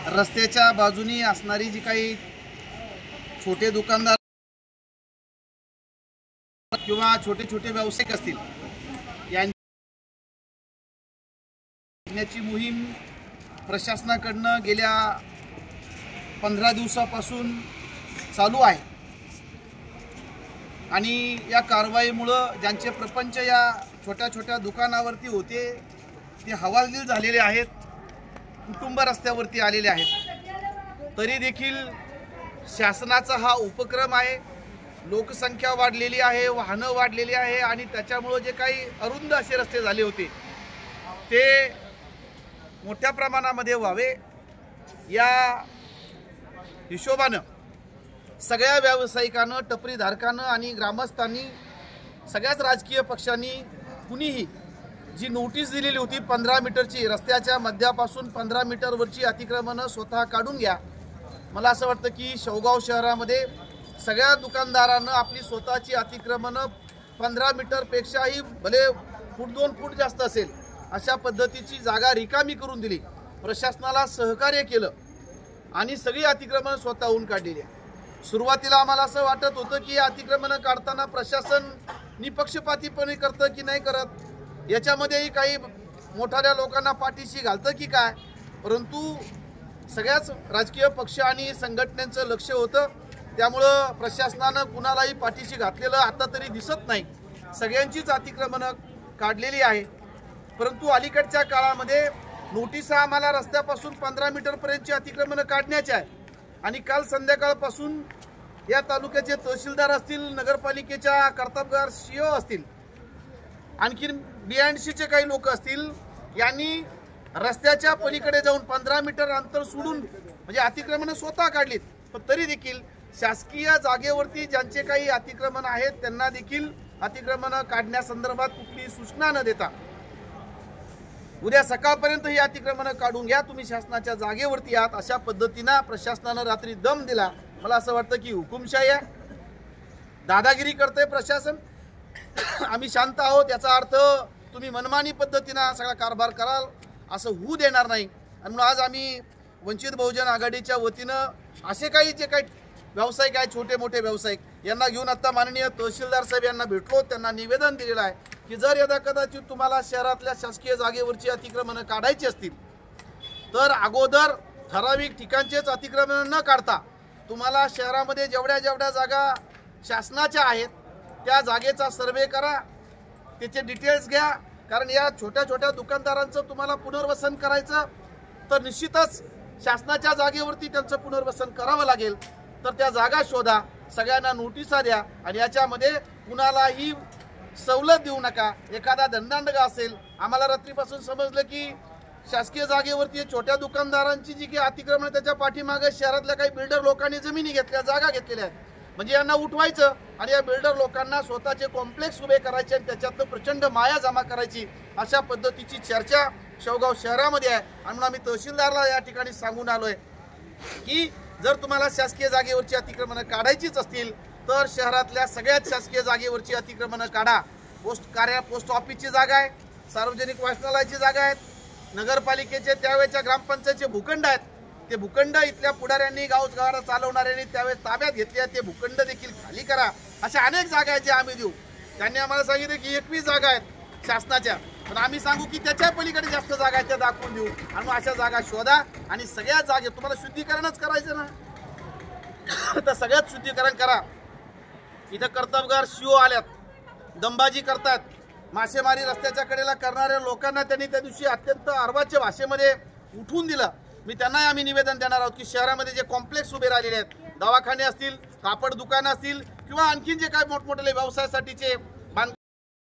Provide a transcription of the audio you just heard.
रस्त्याच्या बाजूनी असणारी जी काही छोटे दुकानदार किंवा छोटे छोटे व्यावसायिक असतील यांची मोहीम प्रशासनाकडून गेल्या 15 दिवसापासून चालू आहे आणि या कारवाईमुळे ज्यांचे प्रपंच या छोट्या छोट्या दुकानावरती होते ते हवालदिल झालेले आहेत, कुटुंब रस्त्यावरती आलेले आहेत। तरी देखील शासनाचा हा उपक्रम आहे, लोकसंख्या वाढलेली आहे, वाहनं वाढलेली आहे आणि त्याच्यामुळे जे काही अरुंद असे रस्ते झाले होते ते मोठ्या प्रमाणामध्ये व्हावे या हिशोबानं सगळ्या व्यावसायिकांना, टपरीधारकांना आणि ग्रामस्थांनी, सगळ्याच राजकीय पक्षांनी कुणीही जी नोटीस दिलेली होती 15 मीटरची, रस्त्याच्या मध्यापासून 15 मीटरवरची अतिक्रमणं स्वतः काढून घ्या। मला असं वाटतं की शेवगाव शहरामध्ये सगळ्या दुकानदारांना आपली स्वतःची अतिक्रमणं 15 मीटरपेक्षाही भले फूट 2 फूट जास्त असेल अशा पद्धतीची जागा रिकामी करून दिली, प्रशासनाला सहकार्य केलं आणि सगळी अतिक्रमणं स्वतःहून काढलेली आहे। सुरुवातीला आम्हाला असं वाटत होतं की अतिक्रमणं काढताना प्रशासन निपक्षपातीपणे करतं की नाही करत, याच्यामध्येही काही मोठ्या लोकांना पाठीशी घालतं की काय, परंतु सगळ्याच राजकीय पक्ष आणि संघटनांचं लक्ष होतं, त्यामुळं प्रशासनानं कुणालाही पाठीशी घातलेलं आता तरी दिसत नाही। सगळ्यांचीच अतिक्रमणं काढलेली आहे, परंतु अलीकडच्या काळामध्ये नोटीस आम्हाला रस्त्यापासून 15 मीटरपर्यंतची अतिक्रमणं काढण्याची आहे आणि काल संध्याकाळपासून या तालुक्याचे तहसीलदार असतील, नगरपालिकेच्या कर्तबगार सीओ असतील, आणखीन BNCचे काही लोक असतील, यांनी रस्त्याच्या पलीकडे जाऊन 15 मीटर अंतर सोडून म्हणजे अतिक्रमणं स्वतः काढलीत, पण तरी देखील शासकीय जागेवरती ज्यांचे काही अतिक्रमण आहेत त्यांना देखील अतिक्रमणं काढण्यासंदर्भात कुठलीही सूचना न देता उद्या सकाळपर्यंत ही अतिक्रमणं काढून घ्या, तुम्ही शासनाच्या जागेवरती आहात अशा पद्धतीनं प्रशासनानं रात्री दम दिला। मला असं वाटतं की हुकुमशाही आहे, दादागिरी करते प्रशासन, आम्ही शांत आहोत याचा अर्थ तुम्ही मनमानी पद्धतीनं सगळा कारभार कराल असं होऊ देणार नाही। आणि म्हणून आज आम्ही वंचित बहुजन आघाडीच्या वतीनं असे काही जे काही व्यावसायिक आहेत, छोटे मोठे व्यावसायिक, यांना घेऊन आता माननीय तहसीलदार साहेब यांना भेटलो, त्यांना निवेदन दिलेलं आहे की जर यदा कदाचित तुम्हाला शहरातल्या शासकीय जागेवरची अतिक्रमणं काढायची असतील तर अगोदर ठराविक ठिकाणचेच अतिक्रमण न काढता तुम्हाला शहरामध्ये जेवढ्या जागा शासनाच्या आहेत त्या जागेचा सर्वे करा, त्याचे डिटेल्स घ्या, कारण या छोट्या छोट्या दुकानदारांचं तुम्हाला पुनर्वसन करायचं तर निश्चितच शासनाच्या जागेवरती त्यांचं पुनर्वसन करावं लागेल, तर त्या जागा शोधा, सगळ्यांना नोटिसा द्या आणि याच्यामध्ये कुणालाही सवलत देऊ नका। एखादा धंदांडगा असेल, आम्हाला रात्रीपासून समजलं की शासकीय जागेवरती छोट्या दुकानदारांची जी काही अतिक्रमण त्याच्या पाठीमागे शहरातल्या काही बिल्डर लोकांनी जमिनी घेतल्या, जागा घेतलेल्या आहेत, म्हणजे यांना उठवायचं आणि या बिल्डर लोकांना स्वतःचे कॉम्प्लेक्स उभे करायचे आणि त्याच्यातनं प्रचंड माया जमा करायची, अशा पद्धतीची चर्चा शेवगाव शहरामध्ये आहे। आणि म्हणून आम्ही तहसीलदारला या ठिकाणी सांगून आलोय की जर तुम्हाला शासकीय जागेवरची अतिक्रमणं काढायचीच असतील तर शहरातल्या सगळ्यात शासकीय जागेवरची अतिक्रमणं काढा। पोस्ट ऑफिसची जागा आहे, सार्वजनिक वाचनालयाची जागा आहेत, नगरपालिकेचे त्यावेळेच्या ग्रामपंचायतचे भूखंड आहेत, ते भूखंड इथल्या पुढाऱ्यांनी, गावगाडा चालवणाऱ्यांनी त्यावेळेस ताब्यात घेतले, ते भूखंड देखील खाली करा। अशा अनेक जागा आहेत ज्या आम्ही देऊ। त्यांनी आम्हाला सांगितलं की 21 जागा आहेत शासनाच्या, पण आम्ही सांगू की त्याच्या पलीकडे जास्त जागा आहेत त्या दाखवून देऊ आणि मग अशा जागा शोधा आणि सगळ्या जागे तुम्हाला शुद्धीकरणच करायचं ना तर सगळ्यात शुद्धीकरण करा। इथं कर्तबगार सीओ आल्यात, दंबाजी करतात, मासेमारी रस्त्याच्या कडेला करणाऱ्या लोकांना त्यांनी त्या दिवशी अत्यंत अर्वाच्य भाषेमध्ये उठवून दिलं। मी त्यांनाही आम्ही निवेदन देणार आहोत की शहरामध्ये जे कॉम्प्लेक्स उभे राहिलेले आहेत, दवाखाने असतील, कापड दुकानं असतील किंवा आणखीन जे काही मोठमोठे व्यवसायासाठीचे